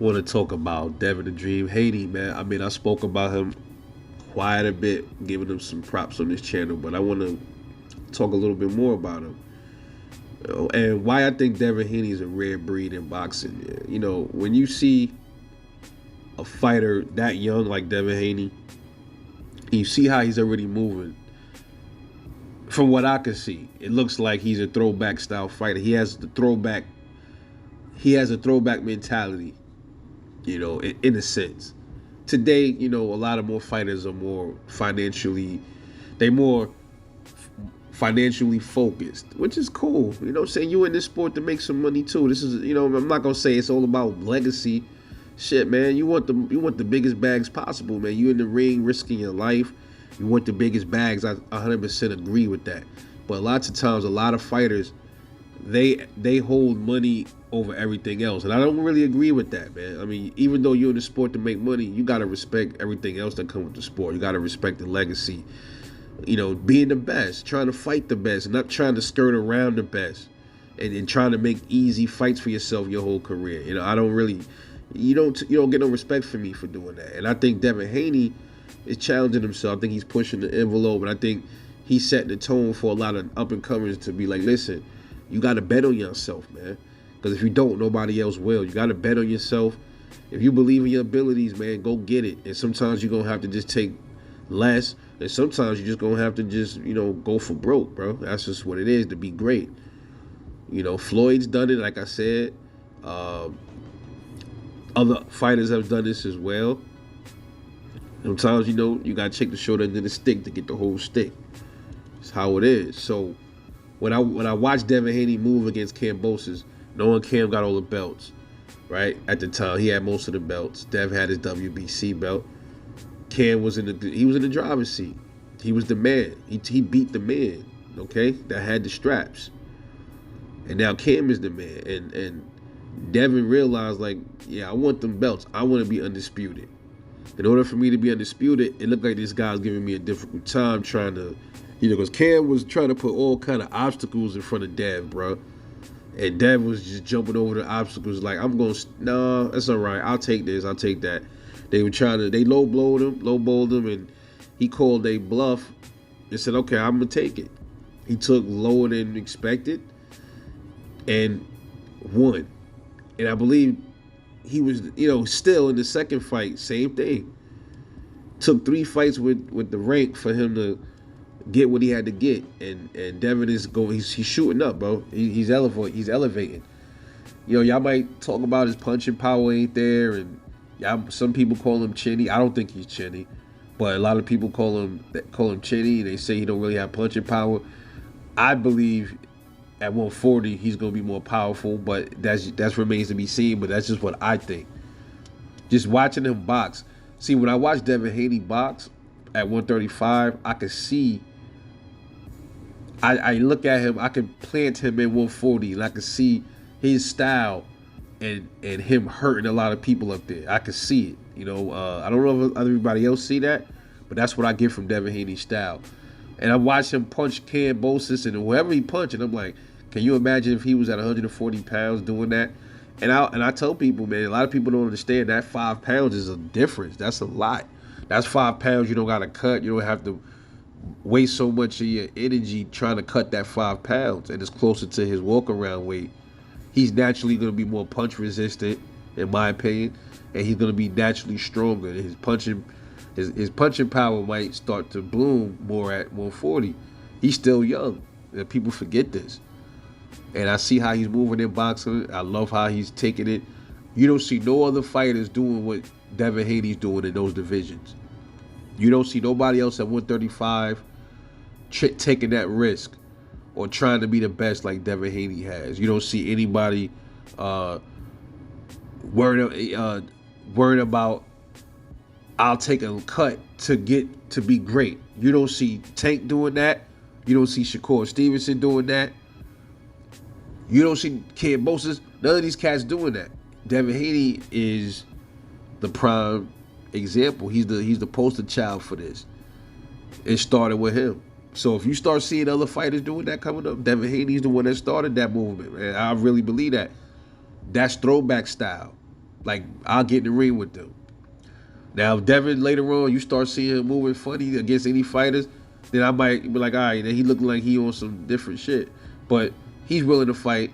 want to talk about Devin the Dream Haney, man. I mean, I spoke about him quite a bit, giving him some props on this channel, but I want to talk a little bit more about him. And why I think Devin Haney is a rare breed in boxing. When you see a fighter that young like Devin Haney, you see how he's already moving. From what I can see, it looks like he's a throwback style fighter. He has a throwback mentality, in a sense. Today, a lot of more fighters are more financially focused, which is cool. I'm saying? You in this sport to make some money too. This is, I'm not gonna say it's all about legacy. Shit, man, you want the biggest bags possible, man. You in the ring risking your life. You want the biggest bags. I 100% agree with that. But lots of times, a lot of fighters, they hold money over everything else, and I don't really agree with that, man. I mean, even though you're in the sport to make money, you gotta respect everything else that comes with the sport. You gotta respect the legacy. Being the best, trying to fight the best, not trying to skirt around the best, and trying to make easy fights for yourself your whole career. I don't really, you don't get no respect from me for doing that. And I think Devin Haney is challenging himself. I think he's pushing the envelope, and I think he's setting the tone for a lot of up and comers to be like, listen, you got to bet on yourself, man. Because if you don't, nobody else will. You got to bet on yourself. If you believe in your abilities, man, go get it. And sometimes you're going to have to just take less. And sometimes you're just going to have to just, go for broke, bro. That's just what it is to be great. Floyd's done it, like I said. Other fighters have done this as well. Sometimes, you got to check the short end of the stick to get the whole stick. It's how it is. So when I watched Devin Haney move against Kambosos, knowing Cam got all the belts, right? At the time, he had most of the belts. Dev had his WBC belt. Cam was in the driver's seat. He was the man. He beat the man, okay, that had the straps. And now Cam is the man. And Devin realized, like, yeah, I want them belts. I want to be undisputed. In order for me to be undisputed, it looked like this guy's giving me a difficult time trying to, because Cam was trying to put all kind of obstacles in front of Dev, bro. And Dev was just jumping over the obstacles like, no, that's all right. I'll take this. I'll take that. They lowballed him, and he called a bluff and said, okay, I'm going to take it. He took lower than expected and won. And I believe he was, still in the second fight, same thing. Took 3 fights with the rank for him to get what he had to get. And Devin is going, he's shooting up, bro. He's elevating. Y'all might talk about his punching power ain't there, and some people call him chinny. I don't think he's chinny, but a lot of people call him chinny. They say he don't really have punching power. I believe at 140 he's gonna be more powerful, but that's remains to be seen. But that's just what I think. Just watching him box. See, when I watch Devin Haney box at 135, I can see. I look at him. I can plant him in 140, and I can see his style. And him hurting a lot of people up there. I can see it. I don't know if everybody else see that, but that's what I get from Devin Haney's style. And I watch him punch Kambosos and whoever he punched, and I'm like, can you imagine if he was at 140 pounds doing that? And I tell people, man, a lot of people don't understand that 5 pounds is a difference. That's a lot. That's 5 pounds you don't got to cut. You don't have to waste so much of your energy trying to cut that 5 pounds, and it's closer to his walk-around weight. He's naturally going to be more punch resistant, in my opinion, and he's going to be naturally stronger. His punching power might start to bloom more at 140. He's still young, and people forget this. And I see how he's moving in boxing. I love how he's taking it. You don't see no other fighters doing what Devin Haney's doing in those divisions. You don't see nobody else at 135 taking that risk or trying to be the best like Devin Haney has. You don't see anybody worried about, I'll take a cut to get to be great. You don't see Tank doing that. You don't see Shakur Stevenson doing that. You don't see Kambosos. None of these cats doing that. Devin Haney is the prime example. He's the poster child for this. It started with him. So if you start seeing other fighters doing that coming up, Devin Haney's the one that started that movement, man. I really believe that. That's throwback style. Like, I'll get in the ring with them. Now, if Devin later on, you start seeing him moving funny against any fighters, then I might be like, all right, then he looking like he on some different shit. But he's willing to fight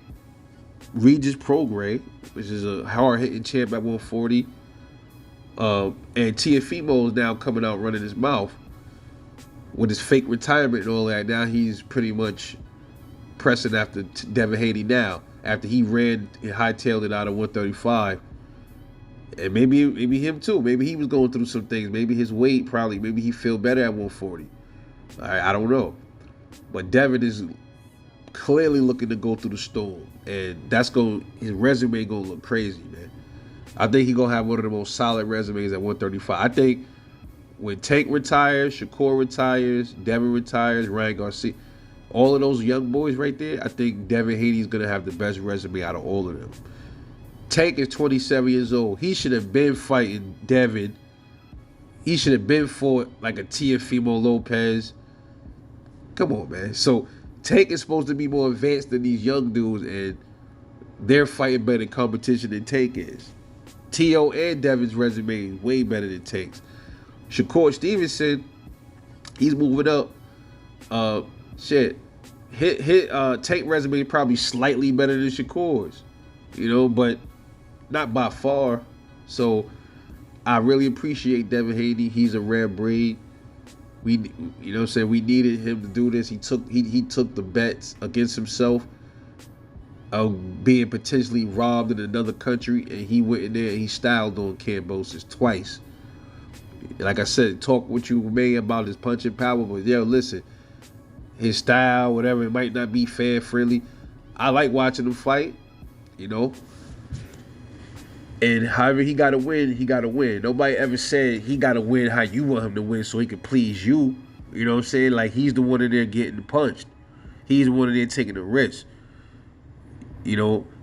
Regis Prograis, which is a hard-hitting champ at 140. And Tiafimo is now coming out running his mouth with his fake retirement and all that. Now he's pretty much pressing after Devin Haney now, after he ran and hightailed it out of 135. And maybe him too. Maybe he was going through some things. Maybe his weight maybe he feel better at 140. I don't know. But Devin is clearly looking to go through the storm. And his resume gonna look crazy, man. I think he's gonna have one of the most solid resumes at 135. I think when Tank retires, Shakur retires, Devin retires, Ryan Garcia, all of those young boys right there, I think Devin Haney's gonna have the best resume out of all of them. Tank is 27 years old. He should have been fighting Devin. He should have been fought like a Teofimo Lopez. Come on, man. So Tank is supposed to be more advanced than these young dudes, and they're fighting better in competition than Tank is. T.O. and Devin's resume is way better than Tank's. Shakur Stevenson, he's moving up. Tank resume probably slightly better than Shakur's, but not by far. So I really appreciate Devin Haney. He's a rare breed. We needed him to do this. He took the bets against himself of being potentially robbed in another country, and he went in there and he styled on Kambosos twice. Like I said, talk what you may about his punching power, but listen, his style, whatever, it might not be fan friendly. I like watching him fight, And however he got to win, he got to win. Nobody ever said he got to win how you want him to win so he can please you. You know what I'm saying? Like, he's the one in there getting punched. He's the one in there taking the risk.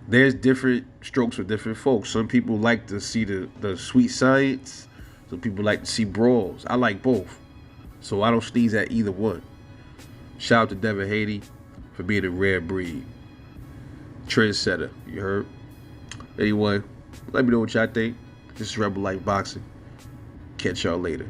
There's different strokes for different folks. Some people like to see the sweet science. Some people like to see brawls. I like both. So I don't sneeze at either one. Shout out to Devin Haney for being a rare breed. Trendsetter, you heard? Anyway, let me know what y'all think. This is Rebel Life Boxing. Catch y'all later.